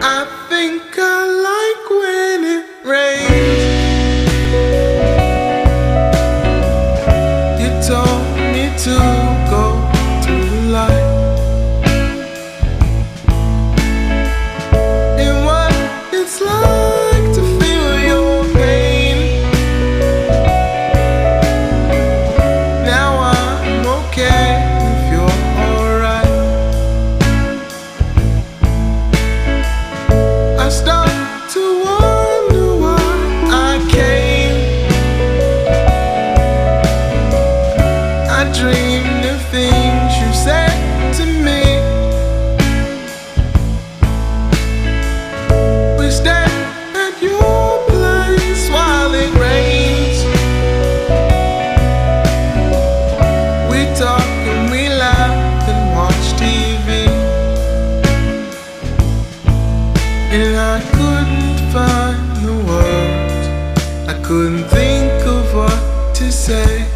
I think I like when it rains. You told me to go to the light, and what it's like to feel your pain. Now I'm okay if you're alright. I start to wonder why I came. I dreamed of things you said to me. We stand at your place while it rains. We talk and we laugh and watch TV, and I couldn't find the words. I couldn't think of what to say.